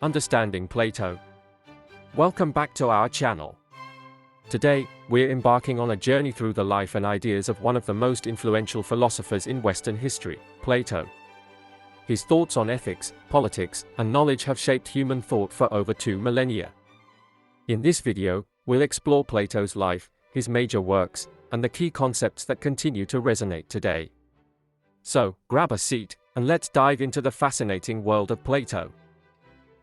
Understanding Plato. Welcome back to our channel. Today, we're embarking on a journey through the life and ideas of one of the most influential philosophers in Western history, Plato. His thoughts on ethics, politics, and knowledge have shaped human thought for over 2 millennia. In this video, we'll explore Plato's life, his major works, and the key concepts that continue to resonate today. So, grab a seat, and let's dive into the fascinating world of Plato.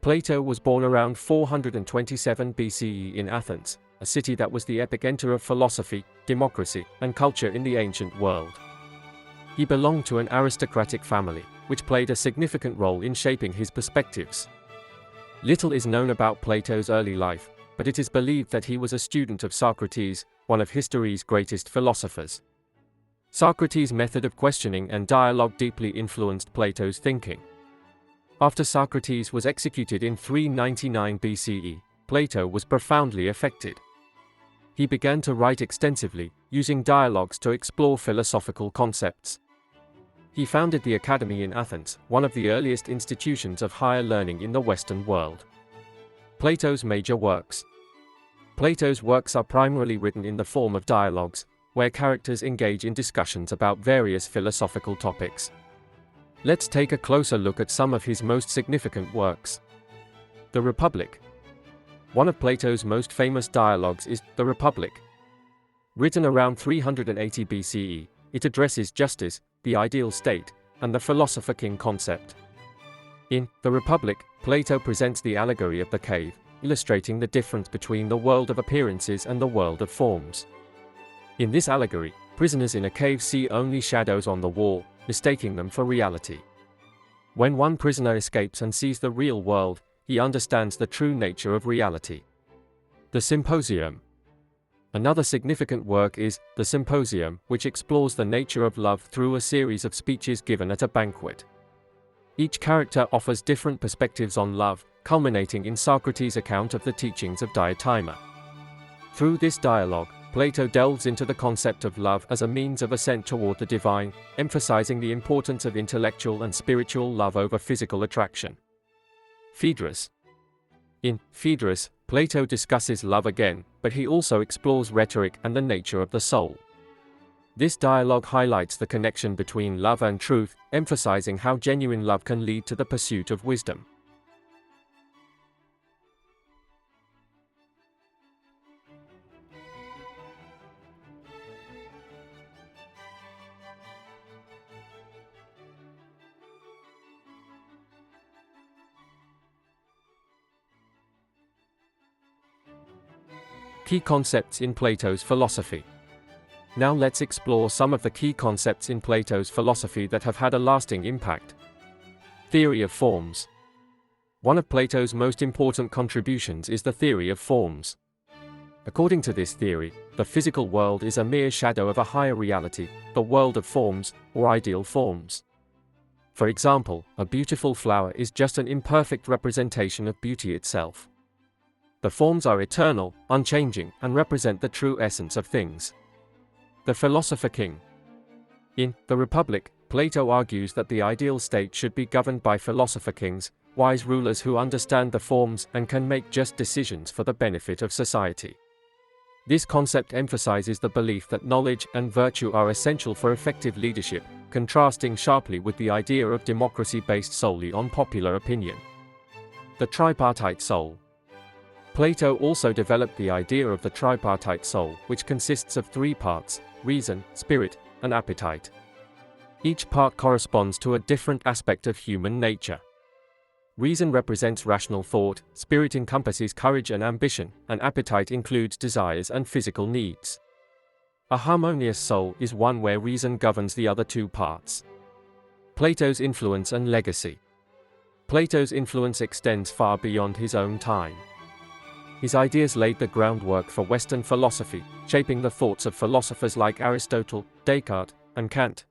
Plato was born around 427 BCE in Athens, a city that was the epicenter of philosophy, democracy, and culture in the ancient world. He belonged to an aristocratic family, which played a significant role in shaping his perspectives. Little is known about Plato's early life, but it is believed that he was a student of Socrates, one of history's greatest philosophers. Socrates' method of questioning and dialogue deeply influenced Plato's thinking. After Socrates was executed in 399 BCE, Plato was profoundly affected. He began to write extensively, using dialogues to explore philosophical concepts. He founded the Academy in Athens, one of the earliest institutions of higher learning in the Western world. Plato's major works. Plato's works are primarily written in the form of dialogues, where characters engage in discussions about various philosophical topics. Let's take a closer look at some of his most significant works. The Republic. One of Plato's most famous dialogues is The Republic. Written around 380 BCE, it addresses justice, the ideal state, and the philosopher-king concept. In The Republic, Plato presents the allegory of the cave, illustrating the difference between the world of appearances and the world of forms. In this allegory, prisoners in a cave see only shadows on the wall, mistaking them for reality. When one prisoner escapes and sees the real world, he understands the true nature of reality. The Symposium. Another significant work is The Symposium, which explores the nature of love through a series of speeches given at a banquet. Each character offers different perspectives on love, culminating in Socrates' account of the teachings of Diotima. Through this dialogue, Plato delves into the concept of love as a means of ascent toward the divine, emphasizing the importance of intellectual and spiritual love over physical attraction. Phaedrus. In Phaedrus, Plato discusses love again, but he also explores rhetoric and the nature of the soul. This dialogue highlights the connection between love and truth, emphasizing how genuine love can lead to the pursuit of wisdom. Key concepts in Plato's philosophy. Now let's explore some of the key concepts in Plato's philosophy that have had a lasting impact. Theory of forms. One of Plato's most important contributions is the theory of forms. According to this theory, the physical world is a mere shadow of a higher reality, the world of forms, or ideal forms. For example, a beautiful flower is just an imperfect representation of beauty itself. The forms are eternal, unchanging, and represent the true essence of things. The philosopher-king. In The Republic, Plato argues that the ideal state should be governed by philosopher-kings, wise rulers who understand the forms and can make just decisions for the benefit of society. This concept emphasizes the belief that knowledge and virtue are essential for effective leadership, contrasting sharply with the idea of democracy based solely on popular opinion. The tripartite soul. Plato also developed the idea of the tripartite soul, which consists of 3 parts: reason, spirit, and appetite. Each part corresponds to a different aspect of human nature. Reason represents rational thought, spirit encompasses courage and ambition, and appetite includes desires and physical needs. A harmonious soul is one where reason governs the other 2 parts. Plato's influence and legacy. Plato's influence extends far beyond his own time. His ideas laid the groundwork for Western philosophy, shaping the thoughts of philosophers like Aristotle, Descartes, and Kant.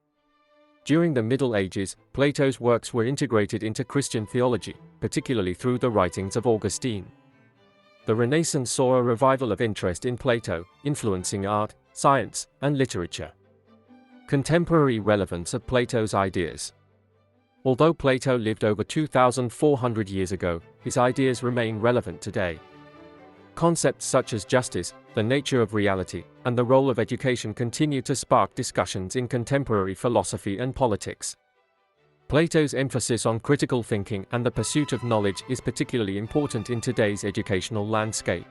During the Middle Ages, Plato's works were integrated into Christian theology, particularly through the writings of Augustine. The Renaissance saw a revival of interest in Plato, influencing art, science, and literature. Contemporary relevance of Plato's ideas. Although Plato lived over 2,400 years ago, his ideas remain relevant today. Concepts such as justice, the nature of reality, and the role of education continue to spark discussions in contemporary philosophy and politics. Plato's emphasis on critical thinking and the pursuit of knowledge is particularly important in today's educational landscape.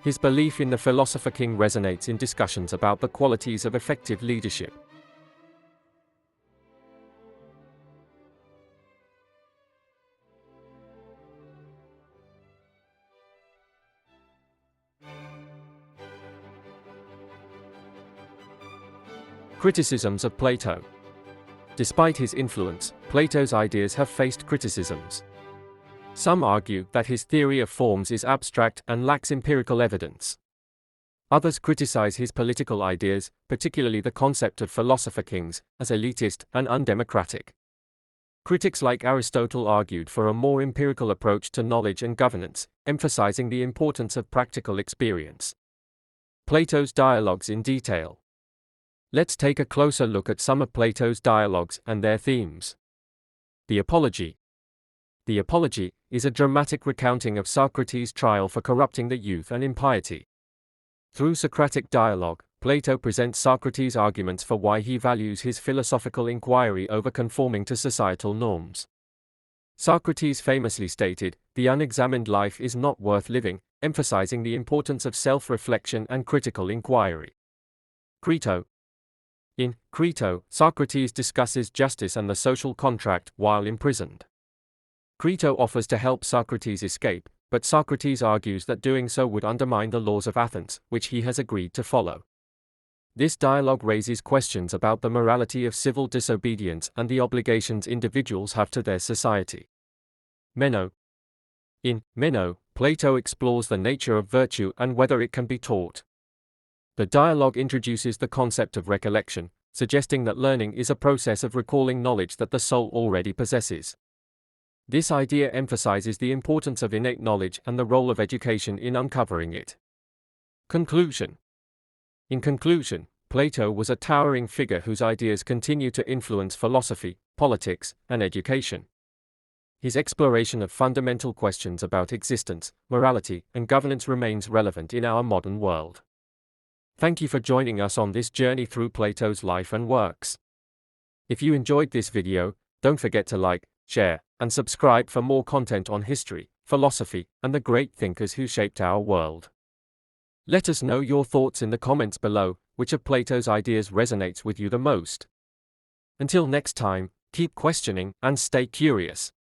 His belief in the philosopher king resonates in discussions about the qualities of effective leadership. Criticisms of Plato. Despite his influence, Plato's ideas have faced criticisms. Some argue that his theory of forms is abstract and lacks empirical evidence. Others criticize his political ideas, particularly the concept of philosopher kings, as elitist and undemocratic. Critics like Aristotle argued for a more empirical approach to knowledge and governance, emphasizing the importance of practical experience. Plato's dialogues in detail. Let's take a closer look at some of Plato's dialogues and their themes. The Apology. The Apology is a dramatic recounting of Socrates' trial for corrupting the youth and impiety. Through Socratic dialogue, Plato presents Socrates' arguments for why he values his philosophical inquiry over conforming to societal norms. Socrates famously stated, "The unexamined life is not worth living," emphasizing the importance of self-reflection and critical inquiry. Crito. In Crito, Socrates discusses justice and the social contract while imprisoned. Crito offers to help Socrates escape, but Socrates argues that doing so would undermine the laws of Athens, which he has agreed to follow. This dialogue raises questions about the morality of civil disobedience and the obligations individuals have to their society. Meno. In Meno, Plato explores the nature of virtue and whether it can be taught. The dialogue introduces the concept of recollection, suggesting that learning is a process of recalling knowledge that the soul already possesses. This idea emphasizes the importance of innate knowledge and the role of education in uncovering it. Conclusion. In conclusion, Plato was a towering figure whose ideas continue to influence philosophy, politics, and education. His exploration of fundamental questions about existence, morality, and governance remains relevant in our modern world. Thank you for joining us on this journey through Plato's life and works. If you enjoyed this video, don't forget to like, share, and subscribe for more content on history, philosophy, and the great thinkers who shaped our world. Let us know your thoughts in the comments below. Which of Plato's ideas resonates with you the most? Until next time, keep questioning and stay curious.